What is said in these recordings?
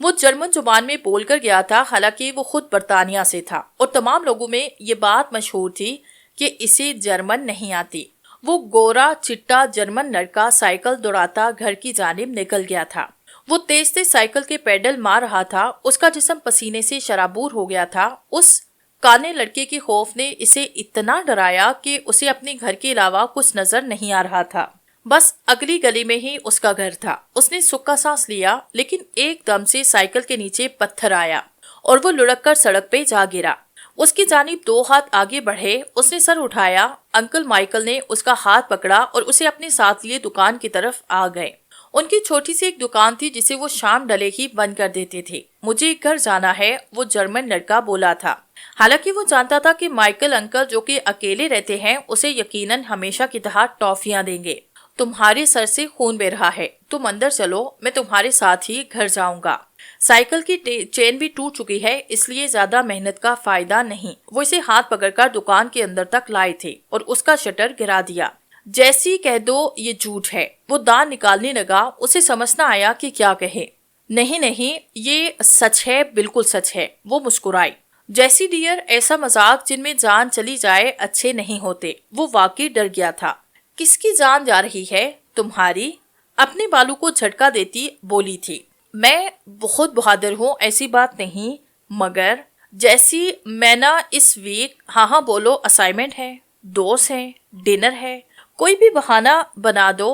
وہ جرمن زبان میں بول کر گیا تھا، حالانکہ وہ خود برطانیہ سے تھا اور تمام لوگوں میں یہ بات مشہور تھی کہ اسے جرمن نہیں آتی۔ وہ گورا چٹا جرمن لڑکا سائیکل دوڑاتا گھر کی جانب نکل گیا تھا۔ وہ تیز تیز سائیکل کے پیڈل مار رہا تھا، اس کا جسم پسینے سے شرابور ہو گیا تھا۔ اس کانے لڑکے کے خوف نے اسے اتنا ڈرایا کہ اسے اپنے گھر کے علاوہ کچھ نظر نہیں آ رہا تھا۔ بس اگلی گلی میں ہی اس کا گھر تھا۔ اس نے سکا سانس لیا، لیکن ایک دم سے سائیکل کے نیچے پتھر آیا اور وہ لڑک کر سڑک پہ جا گرا۔ اس کی جانب 2 ہاتھ آگے بڑھے، اس نے سر اٹھایا۔ انکل مائیکل نے اس کا ہاتھ پکڑا اور اسے اپنے ساتھ لیے دکان کی طرف آ گئے۔ ان کی چھوٹی سی ایک دکان تھی جسے وہ شام ڈلے ہی بند کر دیتے تھے۔ مجھے گھر جانا ہے، وہ جرمن لڑکا بولا تھا۔ حالانکہ وہ جانتا تھا کہ مائیکل انکل جو کہ اکیلے رہتے ہیں اسے یقیناً ہمیشہ کی طرح ٹافیاں دیں گے۔ تمہارے سر سے خون بہ رہا ہے، تم اندر چلو، میں تمہارے ساتھ ہی گھر جاؤں گا۔ سائیکل کی چین بھی ٹوٹ چکی ہے، اس لیے زیادہ محنت کا فائدہ نہیں۔ وہ اسے ہاتھ پکڑ کر دکان کے اندر تک لائے تھے اور اس کا شٹر گرا دیا۔ جیسی کہہ دو یہ جھوٹ ہے، وہ دان نکالنے لگا۔ اسے سمجھ نہ آیا کہ کیا کہے۔ نہیں نہیں، یہ سچ ہے، بالکل سچ ہے، وہ مسکرائی۔ جیسی ڈیئر، ایسا مذاق جن میں جان چلی جائے اچھے نہیں ہوتے۔ وہ واقعی ڈر گیا تھا۔ کس کی جان جا رہی ہے؟ تمہاری؟ اپنے بالوں کو جھٹکا دیتی بولی تھی۔ میں بہت بہادر ہوں، ایسی بات نہیں، مگر جیسی میں نا اس ویک، ہاں بولو، اسائنمنٹ ہے، دوست ہیں، ڈنر ہے، کوئی بھی بہانہ بنا دو،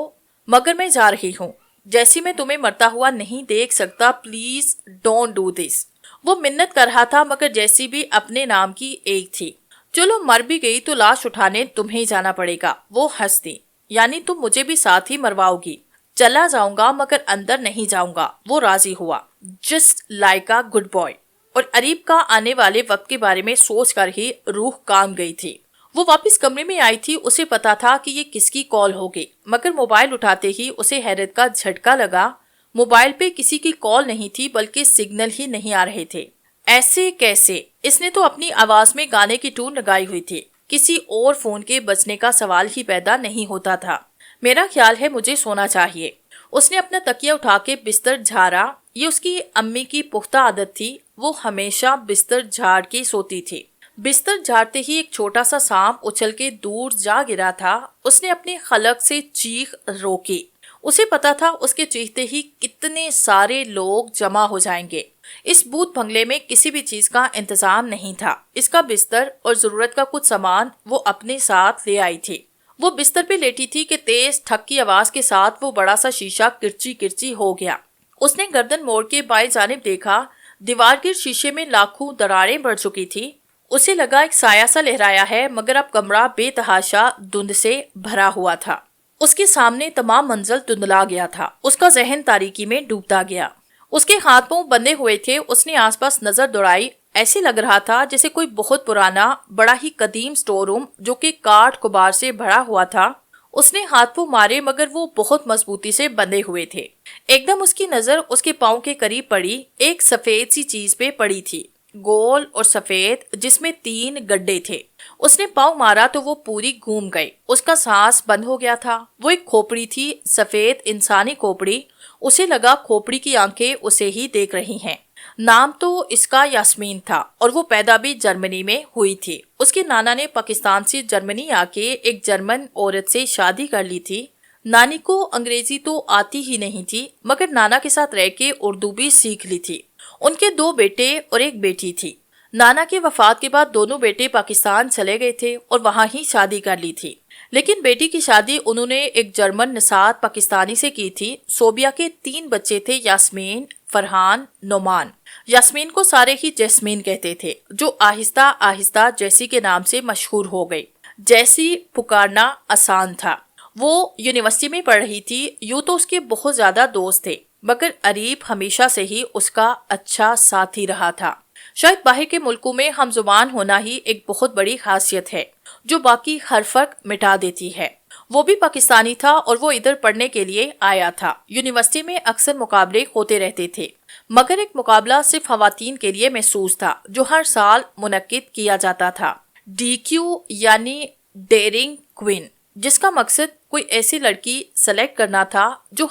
مگر میں جا رہی ہوں۔ جیسی میں تمہیں مرتا ہوا نہیں دیکھ سکتا، پلیز ڈونٹ ڈو دس۔ وہ منت کر رہا تھا، مگر جیسی بھی اپنے نام کی ایک تھی۔ چلو مر بھی گئی تو لاش اٹھانے تمہیں جانا پڑے گا، وہ ہنس دی۔ یعنی تم مجھے بھی ساتھ ہی مرواؤ گی؟ چلا جاؤں گا مگر اندر نہیں جاؤں گا، وہ راضی ہوا۔ Just like a good boy. اور اریب کا آنے والے وقت کے بارے میں سوچ کر ہی روح کام گئی تھی۔ وہ واپس کمرے میں آئی تھی، اسے پتا تھا کہ یہ کس کی کال ہوگی، مگر موبائل اٹھاتے ہی اسے حیرت کا جھٹکا لگا۔ موبائل پہ کسی کی کال نہیں تھی، بلکہ سگنل ہی نہیں آ رہے تھے۔ ایسے کیسے؟ اس نے تو اپنی آواز میں گانے کی ٹون لگائی ہوئی تھی۔ کسی اور فون کے بجنے کا سوال ہی پیدا نہیں ہوتا تھا۔ میرا خیال ہے مجھے سونا چاہیے۔ اس نے اپنا تکیہ اٹھا کے بستر جھاڑا۔ یہ اس کی امی کی پختہ عادت تھی، وہ ہمیشہ بستر جھاڑ کے سوتی تھی۔ بستر جھاڑتے ہی ایک چھوٹا سا سانپ اچھل کے دور جا گرا تھا۔ اس نے اپنے خلق سے چیخ روکی۔ اسے پتا تھا اس کے چیختے ہی کتنے سارے لوگ جمع ہو جائیں گے۔ اس بھوت بنگلے میں کسی بھی چیز کا انتظام نہیں تھا۔ اس کا بستر اور ضرورت کا کچھ سامان وہ اپنے ساتھ لے آئی تھی۔ وہ بستر پہ لیٹی تھی کہ تیز ٹھک کی آواز کے ساتھ وہ بڑا سا شیشہ کرچی کرچی ہو گیا۔ اس نے گردن موڑ کے بائیں جانب دیکھا، دیوار کے شیشے میں لاکھوں دراڑیں بڑھ چکی تھی۔ اسے لگا ایک سایہ سا لہرایا ہے، مگر اب کمرہ بے تحاشا دھند سے بھرا ہوا تھا۔ اس کے سامنے تمام منزل دھندلا گیا تھا۔ اس کا ذہن تاریکی میں ڈوبتا گیا۔ اس کے ہاتھ پاؤں بندھے ہوئے تھے۔ اس نے آس پاس نظر دوڑائی۔ ایسے لگ رہا تھا جیسے کوئی بہت پرانا، بڑا ہی قدیم سٹور روم جو کہ کاٹ کبار سے بھرا ہوا تھا۔ اس نے ہاتھ پاؤں مارے، مگر وہ بہت مضبوطی سے بندھے ہوئے تھے۔ ایک دم اس کی نظر اس کے پاؤں کے قریب پڑی۔ ایک سفید سی چیز پہ پڑی تھی، گول اور سفید، جس میں 3 گڈھے تھے۔ اس نے پاؤں مارا تو وہ پوری گھوم گئی۔ اس کا سانس بند ہو گیا تھا۔ وہ ایک کھوپڑی تھی، سفید انسانی کھوپڑی۔ اسے لگا کھوپڑی کی آنکھیں اسے ہی دیکھ رہی ہیں۔ نام تو اس کا یاسمین تھا اور وہ پیدا بھی جرمنی میں ہوئی تھی۔ اس کے نانا نے پاکستان سے جرمنی آ کے ایک جرمن عورت سے شادی کر لی تھی۔ نانی کو انگریزی تو آتی ہی نہیں تھی، مگر نانا کے ساتھ رہ کے اردو بھی سیکھ لی تھی۔ ان کے 2 بیٹے اور ایک بیٹی تھی۔ نانا کے وفات کے بعد دونوں بیٹے پاکستان چلے گئے تھے اور وہاں ہی شادی کر لی تھی، لیکن بیٹی کی شادی انہوں نے ایک جرمن نژاد پاکستانی سے کی تھی۔ صوبیہ کے 3 بچے تھے، یاسمین، فرحان، نعمان۔ یاسمین کو سارے ہی جیسمین کہتے تھے، جو آہستہ آہستہ جیسی کے نام سے مشہور ہو گئی۔ جیسی پکارنا آسان تھا۔ وہ یونیورسٹی میں پڑھ رہی تھی۔ یوں تو اس کے بہت زیادہ دوست تھے، مگر اریب ہمیشہ سے ہی اس کا اچھا ساتھی رہا تھا۔ شاید باہر کے ملکوں میں ہم زبان ہونا ہی ایک بہت بڑی خاصیت ہے جو باقی ہر فرق مٹا دیتی ہے۔ وہ بھی پاکستانی تھا اور وہ ادھر پڑھنے کے لیے آیا تھا۔ یونیورسٹی میں اکثر مقابلے ہوتے رہتے تھے، مگر ایک مقابلہ صرف خواتین کے لیے محسوس تھا جو ہر سال منعقد کیا جاتا تھا، DQ یعنی ڈیئرنگ کوئن، جس کا مقصد کوئی ایسی لڑکی سلیکٹ کرنا تھا جو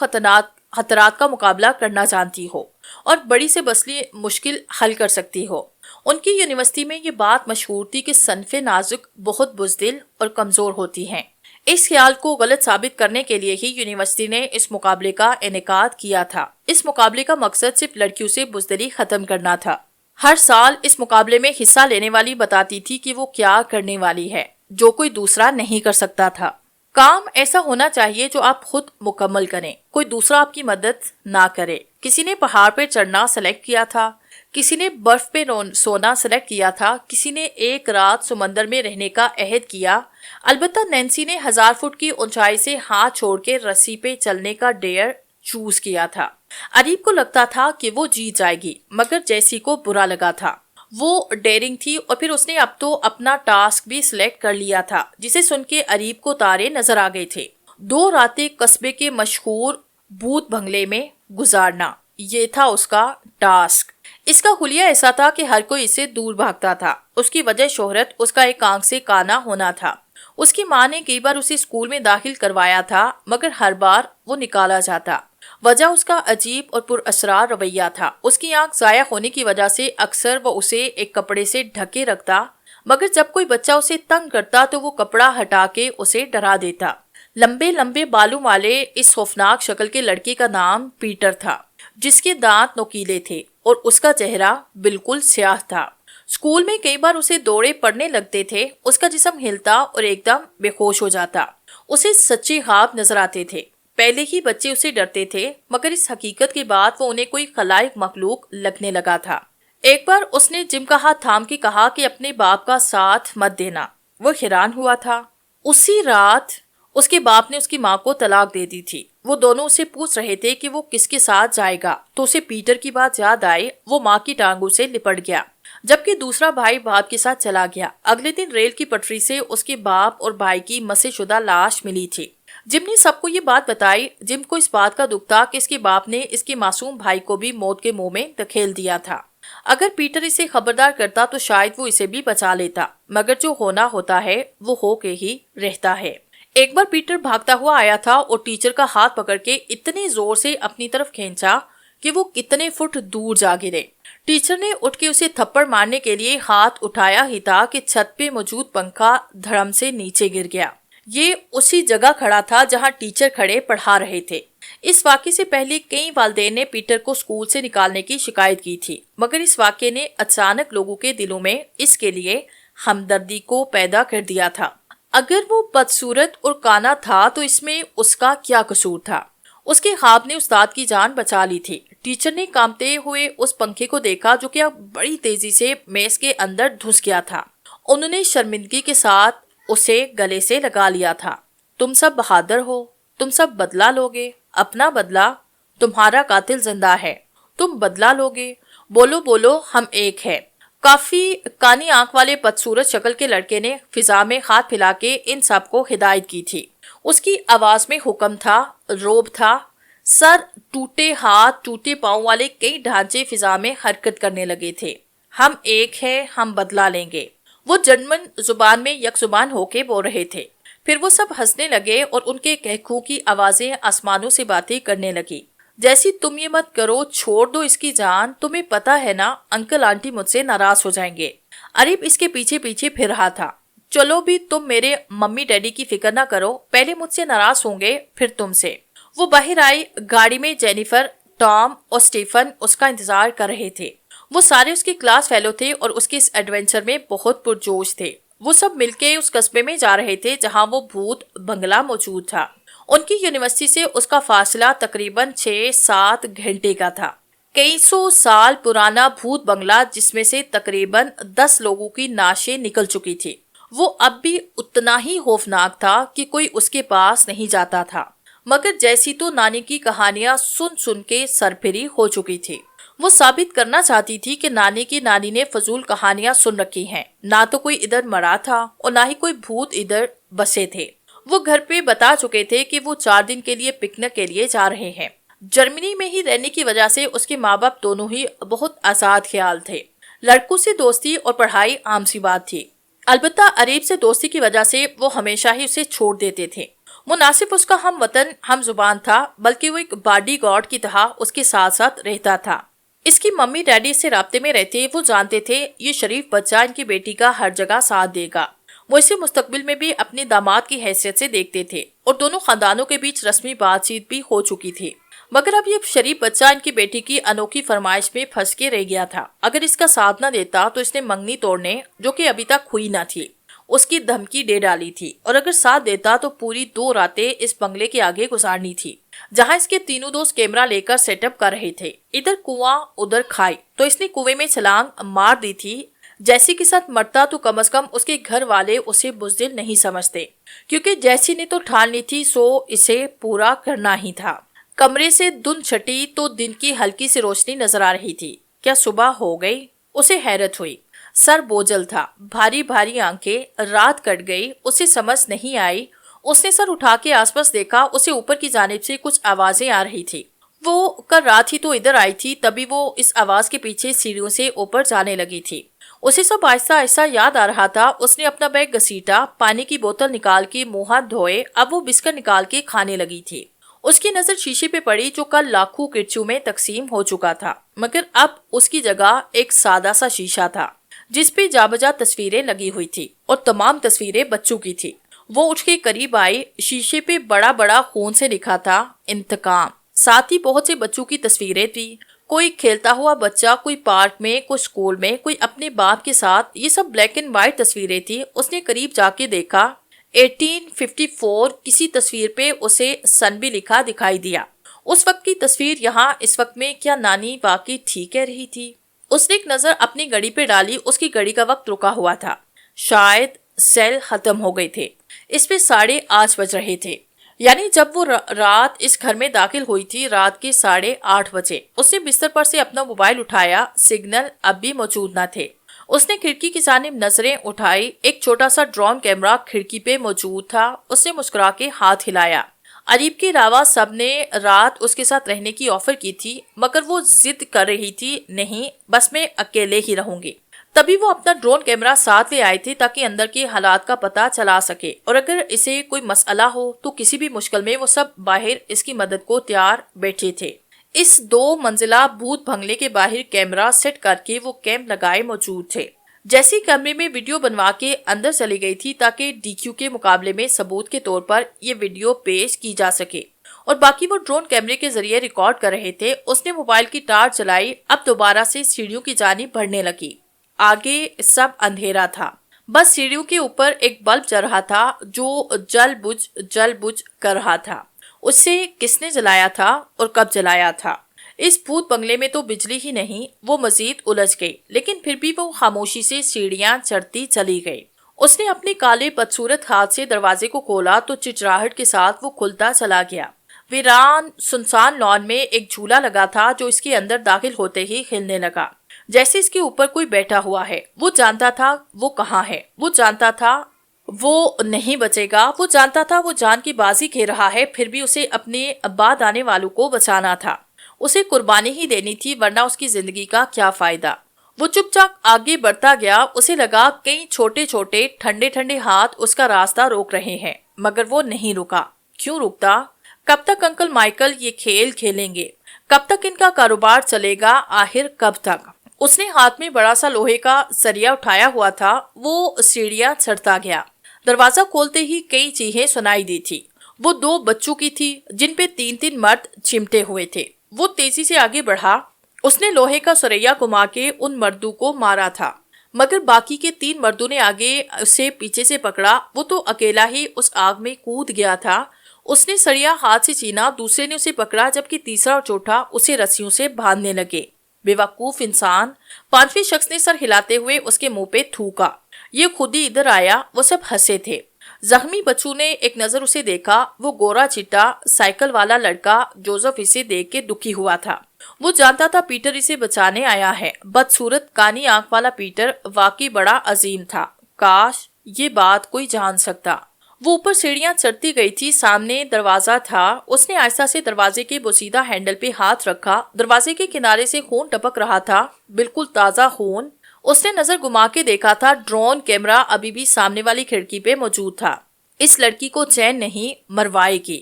خطرات کا مقابلہ کرنا جانتی ہو۔ اور بڑی سے بسلی مشکل حل کر سکتی ہو۔ ان کی یونیورسٹی میں یہ بات مشہور تھی کہ صنف نازک بہت بزدل اور کمزور ہوتی ہیں۔ اس خیال کو غلط ثابت کرنے کے لیے ہی یونیورسٹی نے اس مقابلے کا انعقاد کیا تھا۔ اس مقابلے کا مقصد صرف لڑکیوں سے بزدلی ختم کرنا تھا۔ ہر سال اس مقابلے میں حصہ لینے والی بتاتی تھی کہ وہ کیا کرنے والی ہے جو کوئی دوسرا نہیں کر سکتا تھا۔ کام ایسا ہونا چاہیے جو آپ خود مکمل کریں، کوئی دوسرا آپ کی مدد نہ کرے۔ کسی نے پہاڑ پہ چڑھنا سلیکٹ کیا تھا، کسی نے برف پہ سونا سلیکٹ کیا تھا، کسی نے ایک رات سمندر میں رہنے کا عہد کیا۔ البتہ نینسی نے 1000 فٹ کی اونچائی سے ہاتھ چھوڑ کے رسی پہ چلنے کا ڈیئر چوز کیا تھا۔ اریب کو لگتا تھا کہ وہ جیت جائے گی، مگر جیسی کو برا لگا تھا۔ وہ ڈیرنگ تھی اور پھر اس نے اب تو اپنا ٹاسک بھی سلیکٹ کر لیا تھا، جسے سن کے اریب کو تارے نظر آ گئے تھے۔ 2 راتیں قصبے کے مشہور بھوت بنگلے میں گزارنا، یہ تھا اس کا ٹاسک۔ اس کا حلیہ ایسا تھا کہ ہر کوئی اس سے دور بھاگتا تھا۔ اس کی وجہ شہرت، اس کا ایک آنکھ سے کانا ہونا تھا۔ اس کی ماں نے کئی بار اسے اسکول میں داخل کروایا تھا، مگر ہر بار وہ نکالا جاتا۔ وجہ اس کا عجیب اور پر اسرار رویہ تھا۔ اس کی آنکھ ضائع ہونے کی وجہ سے اکثر وہ اسے ایک کپڑے سے ڈھکے رکھتا، مگر جب کوئی بچہ اسے تنگ کرتا تو وہ کپڑا ہٹا کے اسے ڈرا دیتا۔ لمبے لمبے بالوں والے اس خوفناک شکل کے لڑکے کا نام پیٹر تھا، جس کے دانت نوکیلے تھے اور اس کا چہرہ بالکل سیاہ تھا۔ اسکول میں کئی بار اسے دوڑے پڑنے لگتے تھے، اس کا جسم ہلتا اور ایک دم بے ہوش ہو جاتا۔ اسے سچے خواب نظر آتے تھے۔ پہلے ہی بچے اسے ڈرتے تھے، مگر اس حقیقت کے بعد وہ انہیں کوئی خلائق مخلوق لگنے لگا تھا۔ ایک بار اس نے جم کا ہاتھ تھام کے کہا کہ اپنے باپ کا ساتھ مت دینا۔ وہ حیران ہوا تھا۔ اسی رات اس کے باپ نے اس کی ماں کو طلاق دے دی تھی۔ وہ دونوں اسے پوچھ رہے تھے کہ وہ کس کے ساتھ جائے گا، تو اسے پیٹر کی بات یاد آئی۔ وہ ماں کی ٹانگوں سے لپٹ گیا، جبکہ دوسرا بھائی باپ کے ساتھ چلا گیا۔ اگلے دن ریل کی پٹری سے اس کے باپ اور بھائی کی مسح شدہ لاش ملی تھی۔ جم نے سب کو یہ بات بتائی۔ جم کو اس بات کا دکھ تھا کہ اس کے باپ نے اس کے معصوم بھائی کو بھی موت کے منہ میں دھکیل دیا تھا۔ اگر پیٹر اسے خبردار کرتا تو شاید وہ اسے بھی بچا لیتا، مگر جو ہونا ہوتا ہے وہ ہو کے ہی رہتا ہے۔ ایک بار پیٹر بھاگتا ہوا آیا تھا اور ٹیچر کا ہاتھ پکڑ کے اتنے زور سے اپنی طرف کھینچا کہ وہ کتنے فٹ دور جا گرے۔ ٹیچر نے اٹھ کے اسے تھپڑ مارنے کے لیے ہاتھ اٹھایا ہی تھا کہ چھت پہ موجود پنکھا دھڑم سے نیچے گر گیا۔ یہ اسی جگہ کھڑا تھا جہاں ٹیچر کھڑے پڑھا رہے تھے۔ اس واقعے سے پہلے کئی والدین نے پیٹر کو اسکول سے نکالنے کی شکایت کی تھی، مگر اس واقعے نے اچانک لوگوں کے دلوں میں اس کے لیے ہمدردی کو پیدا کر دیا تھا۔ اگر وہ بدصورت اور کانا تھا تو اس میں اس کا کیا قصور تھا؟ اس کے خواب نے استاد کی جان بچا لی تھی۔ ٹیچر نے کانپتے ہوئے اس پنکھے کو دیکھا جو کہ بڑی تیزی سے میز کے اندر دھس گیا تھا۔ انہوں نے شرمندگی کے ساتھ اسے گلے سے لگا لیا تھا۔ تم سب بہادر ہو، تم سب بدلہ لوگے، اپنا بدلہ، تمہارا قاتل زندہ ہے، تم بدلہ لوگے، بولو بولو ہم ایک ہے۔ کافی کانی آنکھ والے بدصورت شکل کے لڑکے نے فضا میں ہاتھ پھیلا کے ان سب کو ہدایت کی تھی۔ اس کی آواز میں حکم تھا، روب تھا۔ سر، ٹوٹے ہاتھ، ٹوٹے پاؤں والے کئی ڈھانچے فضا میں حرکت کرنے لگے تھے۔ ہم ایک ہے، ہم بدلہ لیں گے۔ وہ جرمن زبان میں یک زبان ہو کے بول رہے تھے۔ پھر وہ سب ہنسنے لگے اور ان کے کہکھوں کی آوازیں آسمانوں سے باتیں کرنے لگی، جیسی تم یہ مت کرو، چھوڑ دو اس کی جان، تمہیں پتا ہے نا انکل آنٹی مجھ سے ناراض ہو جائیں گے۔ اریب اس کے پیچھے پیچھے پھر رہا تھا۔ چلو بھی تم میرے ممی ڈیڈی کی فکر نہ کرو، پہلے مجھ سے ناراض ہوں گے پھر تم سے۔ وہ باہر آئی۔ گاڑی میں جینیفر، ٹام اور سٹیفن اس کا انتظار کر رہے تھے۔ وہ سارے اس کے کلاس فیلو تھے اور اس کے اس ایڈونچر میں بہت پرجوش تھے۔ وہ سب مل کے اس قصبے میں جا رہے تھے جہاں وہ بھوت بنگلہ موجود تھا۔ ان کی یونیورسٹی سے اس کا فاصلہ تقریباً 6-7 گھنٹے کا تھا۔ کئی 100 سال پرانا بھوت بنگلہ جس میں سے تقریباً 10 لوگوں کی نعشیں نکل چکی تھی، وہ اب بھی اتنا ہی خوفناک تھا کہ کوئی اس کے پاس نہیں جاتا تھا، مگر جیسی تو نانی کی کہانیاں سن سن کے سرپھری ہو چکی تھی۔ وہ ثابت کرنا چاہتی تھی کہ نانی نے فضول کہانیاں سن رکھی ہیں، نہ تو کوئی ادھر مرا تھا اور نہ ہی کوئی بھوت ادھر بسے تھے۔ وہ گھر پہ بتا چکے تھے کہ وہ 4 دن کے لیے پکنک کے لیے جا رہے ہیں۔ جرمنی میں ہی رہنے کی وجہ سے اس کے ماں باپ دونوں ہی بہت آزاد خیال تھے۔ لڑکوں سے دوستی اور پڑھائی عام سی بات تھی، البتہ اریب سے دوستی کی وجہ سے وہ ہمیشہ ہی اسے چھوڑ دیتے تھے۔ وہ نہ صرف اس کا ہم وطن ہم زبان تھا، بلکہ وہ ایک باڈی گارڈ کی طرح اس کے ساتھ ساتھ رہتا تھا۔ اس کی ممی ڈیڈی اس سے رابطے میں رہتے، وہ جانتے تھے یہ شریف بچہ ان کی بیٹی کا ہر جگہ ساتھ دے گا۔ وہ اسے مستقبل میں بھی اپنے داماد کی حیثیت سے دیکھتے تھے اور دونوں خاندانوں کے بیچ رسمی بات چیت بھی ہو چکی تھی۔ مگر اب یہ شریف بچہ ان کی بیٹی کی انوکھی فرمائش میں پھنس کے رہ گیا تھا۔ اگر اس کا ساتھ نہ دیتا تو اس نے منگنی توڑنے، جو کہ ابھی تک ہوئی نہ تھی، اس کی دھمکی دے ڈالی تھی، اور اگر ساتھ دیتا تو پوری 2 راتیں اس بنگلے کے آگے گزارنی تھی جہاں اس کے تینوں دوست کیمرہ لے کر سیٹ اپ کر رہے تھے۔ ادھر کنواں ادھر کھائی، تو اس نے کنویں میں چھلانگ مار دی تھی۔ جیسی کے ساتھ مرتا تو کم از کم اس کے گھر والے اسے بزدل نہیں سمجھتے، کیونکہ جیسی نے تو ٹھان لی تھی سو اسے پورا کرنا ہی تھا۔ کمرے سے دھند چھٹی تو دن کی ہلکی سی روشنی نظر آ رہی تھی۔ کیا صبح ہو گئی؟ اسے حیرت ہوئی۔ سر بوجھل تھا، بھاری بھاری آنکھیں، رات کٹ گئی، اسے سمجھ نہیں آئی۔ اس نے سر اٹھا کے آس پاس دیکھا، اسے اوپر کی جانب سے کچھ آوازیں آ رہی تھی۔ وہ کل رات ہی تو ادھر آئی تھی، تبھی وہ اس آواز کے پیچھے سیڑھیوں سے اوپر جانے لگی تھی۔ اسے سب آہستہ آہستہ یاد آ رہا تھا۔ اس نے اپنا بیگ گھسیٹا، پانی کی بوتل نکال کے منہ ہاتھ دھوئے، اب وہ بسکٹ نکال کے کھانے لگی تھی۔ اس کی نظر شیشے پہ پڑی جو کل لاکھوں کرچیوں میں تقسیم ہو چکا تھا، مگر اب اس کی جگہ ایک سادہ سا شیشہ تھا جس پہ جا بجا تصویریں لگی ہوئی تھی، اور تمام تصویریں بچوں کی تھی۔ وہ اٹھ کے قریب آئی، شیشے پہ بڑا بڑا خون سے لکھا تھا انتقام۔ ساتھ ہی بہت سے بچوں کی تصویریں تھی، کوئی کھیلتا ہوا بچہ، کوئی پارک میں، کوئی اسکول میں، کوئی اپنے باپ کے ساتھ۔ یہ سب بلیک اینڈ وائٹ تصویریں تھی۔ اس نے قریب جا کے دیکھا 1854، کسی تصویر پہ اسے سن بھی لکھا دکھائی دیا۔ اس وقت کی تصویر یہاں اس وقت میں، کیا نانی واقعی ٹھیک کہہ رہی تھی؟ اس نے ایک نظر اپنی گھڑی پہ ڈالی، اس کی گھڑی کا وقت رکا ہوا تھا، شاید سیل ختم ہو گئے تھے۔ اس پہ 8:30 بج رہے تھے، یعنی جب وہ رات اس گھر میں داخل ہوئی تھی رات کے 8:30 بجے۔ اس نے بستر پر سے اپنا موبائل اٹھایا، سگنل اب بھی موجود نہ تھے۔ اس نے کھڑکی کی جانب نظریں اٹھائی، ایک چھوٹا سا ڈرون کیمرہ کھڑکی پہ موجود تھا۔ اس نے مسکرا کے ہاتھ ہلایا۔ عریب کے علاوہ سب نے رات اس کے ساتھ رہنے کی آفر کی تھی، مگر وہ ضد کر رہی تھی، نہیں بس میں اکیلے ہی رہوں گی۔ تبھی وہ اپنا ڈرون کیمرہ ساتھ لے آئے تھے تاکہ اندر کے حالات کا پتہ چلا سکے، اور اگر اسے کوئی مسئلہ ہو تو کسی بھی مشکل میں وہ سب باہر اس کی مدد کو تیار بیٹھے تھے۔ اس 2 منزلہ بھوت بنگلے کے باہر کیمرہ سیٹ کر کے وہ کیمپ لگائے موجود تھے۔ جیسی کیمرے میں ویڈیو بنوا کے اندر چلی گئی تھی تاکہ ڈی کیو کے مقابلے میں ثبوت کے طور پر یہ ویڈیو پیش کی جا سکے، اور باقی وہ ڈرون کیمرے کے ذریعے ریکارڈ کر رہے تھے۔ اس نے موبائل کی ٹارچ جلائی، اب دوبارہ سے سیڑھیوں کی جانب بڑھنے لگی۔ آگے سب اندھیرا تھا، بس سیڑھیوں کے اوپر ایک بلب جل رہا تھا جو جل بجھ کر رہا تھا۔ اسے کس نے جلایا تھا اور کب جلایا تھا؟ اس بھوت بنگلے میں تو بجلی ہی نہیں۔ وہ مزید الجھ گئی، لیکن پھر بھی وہ خاموشی سے سیڑھیاں چڑھتی چلی گئی۔ اس نے اپنے کالے بدصورت ہاتھ سے دروازے کو کھولا تو چچراہٹ کے ساتھ وہ کھلتا چلا گیا۔ ویران سنسان لان میں ایک جھولا لگا تھا جو اس کے اندر داخل ہوتے ہی ہلنے لگا، جیسے اس کے اوپر کوئی بیٹھا ہوا ہے۔ وہ جانتا تھا وہ کہاں ہے، وہ جانتا تھا وہ نہیں بچے گا، وہ جانتا تھا وہ جان کی بازی کھیل رہا ہے، پھر بھی اسے اپنے بعد آنے والوں کو بچانا تھا۔ اسے قربانی ہی دینی تھی، ورنہ اس کی زندگی کا کیا فائدہ؟ وہ چپ چاپ آگے بڑھتا گیا۔ اسے لگا کئی چھوٹے چھوٹے ٹھنڈے ٹھنڈے ہاتھ اس کا راستہ روک رہے ہیں، مگر وہ نہیں رکا۔ کیوں رکتا؟ کب تک انکل مائیکل یہ کھیل کھیلیں گے؟ کب تک ان کا کاروبار چلے گا؟ آخر کب تک؟ اس نے ہاتھ میں بڑا سا لوہے کا سریا اٹھایا ہوا تھا۔ وہ سیڑھیاں چڑھتا گیا۔ دروازہ کھولتے ہی کئی چیخیں سنائی دی تھی۔ وہ 2 بچوں کی تھی جن پہ 3 مرد چمٹے ہوئے تھے۔ وہ تیزی سے آگے بڑھا۔ اس نے لوہے کا سریا گھما کے ان مردوں کو مارا تھا، مگر باقی کے 3 مردوں نے آگے اسے پیچھے سے پکڑا۔ وہ تو اکیلا ہی اس آگ میں کود گیا تھا۔ اس نے سریا ہاتھ سے چھینا، دوسرے نے اسے پکڑا، جبکہ تیسرا اور چوتھا اسے رسیوں سے باندھنے لگے۔ بے وقوف انسان! 5ویں شخص نے سر ہلاتے ہوئے اس کے منہ پہ تھوکا۔ یہ خود ہی ادھر آیا۔ وہ سب ہنسے تھے۔ زخمی بچوں نے ایک نظر اسے دیکھا۔ وہ گورا چٹا سائیکل والا لڑکا جوزف اسے دیکھ کے دکھی ہوا تھا۔ وہ جانتا تھا پیٹر اسے بچانے آیا ہے۔ بدصورت کانی آنکھ والا پیٹر واقعی بڑا عظیم تھا۔ کاش یہ بات کوئی جان سکتا۔ وہ اوپر سیڑھیاں چڑھتی گئی تھی۔ سامنے دروازہ تھا۔ اس نے آہستہ سے دروازے کے بوسیدہ ہینڈل پہ ہاتھ رکھا۔ دروازے کے کنارے سے خون ٹپک رہا تھا، بالکل تازہ خون۔ اس نے نظر گھما کے دیکھا تھا، ڈرون کیمرہ ابھی بھی سامنے والی کھڑکی پہ موجود تھا۔ اس لڑکی کو چین نہیں، مروائے گی۔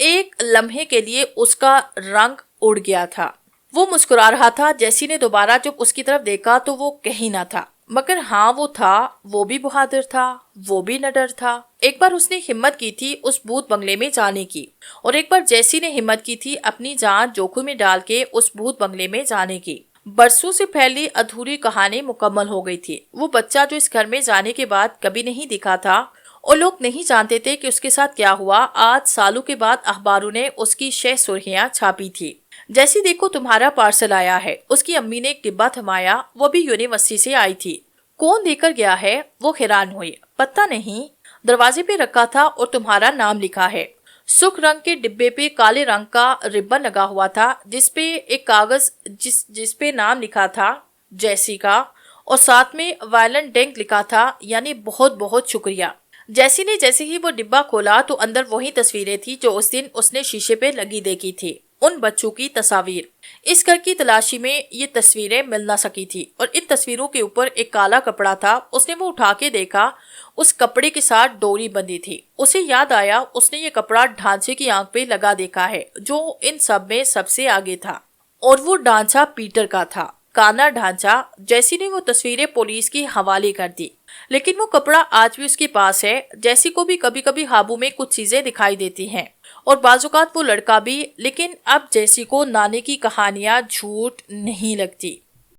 ایک لمحے کے لیے اس کا رنگ اڑ گیا تھا۔ وہ مسکرا رہا تھا۔ جیسی نے دوبارہ جب اس کی طرف دیکھا تو وہ کہیں نہ تھا، مگر ہاں وہ تھا، وہ بھی بہادر تھا، وہ بھی نڈر تھا۔ ایک بار اس نے ہمت کی تھی اس بھوت بنگلے میں جانے کی، اور ایک بار جیسی نے ہمت کی تھی اپنی جان جوکھم میں ڈال کے اس بھوت بنگلے میں جانے کی۔ برسوں سے پھیلی ادھوری کہانی مکمل ہو گئی تھی۔ وہ بچہ جو اس گھر میں جانے کے بعد کبھی نہیں دکھا تھا، اور لوگ نہیں جانتے تھے کہ اس کے ساتھ کیا ہوا، آج سالوں کے بعد اخباروں نے اس کی شہ سرخیاں چھاپی تھی۔ جیسی دیکھو تمہارا پارسل آیا ہے۔ اس کی امی نے ایک ڈبہ تھمایا، وہ بھی یونیورسٹی سے آئی تھی۔ کون دے کر گیا ہے؟ وہ حیران ہوئی۔ پتہ نہیں، دروازے پہ رکھا تھا اور تمہارا نام لکھا ہے۔ سرخ رنگ کے ڈبے پہ کالے رنگ کا ربن لگا ہوا تھا، جس پہ ایک کاغذ جس پہ نام لکھا تھا جیسی کا، اور ساتھ میں وائلنٹ ڈینک لکھا تھا، یعنی بہت بہت شکریہ۔ جیسی نے جیسے ہی وہ ڈبہ کھولا تو اندر وہی تصویریں تھی جو اس دن اس نے شیشے پہ لگی دیکھی تھی، ان بچوں کی تصاویر۔ اس گھر کی تلاشی میں یہ تصویریں مل نہ سکی تھی، اور ان تصویروں کے اوپر ایک کالا کپڑا تھا۔ اس نے وہ اٹھا کے دیکھا، اس کپڑے کے ساتھ ڈوری بندھی تھی۔ اسے یاد آیا اس نے یہ کپڑا ڈھانچے کی آنکھ پہ لگا دیکھا ہے جو ان سب میں سب سے آگے تھا، اور وہ ڈھانچہ پیٹر کا تھا، کانا ڈھانچہ۔ جیسی نے وہ تصویریں پولیس کے حوالے کر دی، لیکن وہ کپڑا آج بھی اس کے پاس ہے۔ جیسی کو بھی کبھی کبھی خوابوں میں کچھ چیزیں دکھائی دیتی ہیں، اور بعض اوقات وہ لڑکا بھی، لیکن اب جیسی کو نانے کی کہانیاں جھوٹ نہیں لگتی۔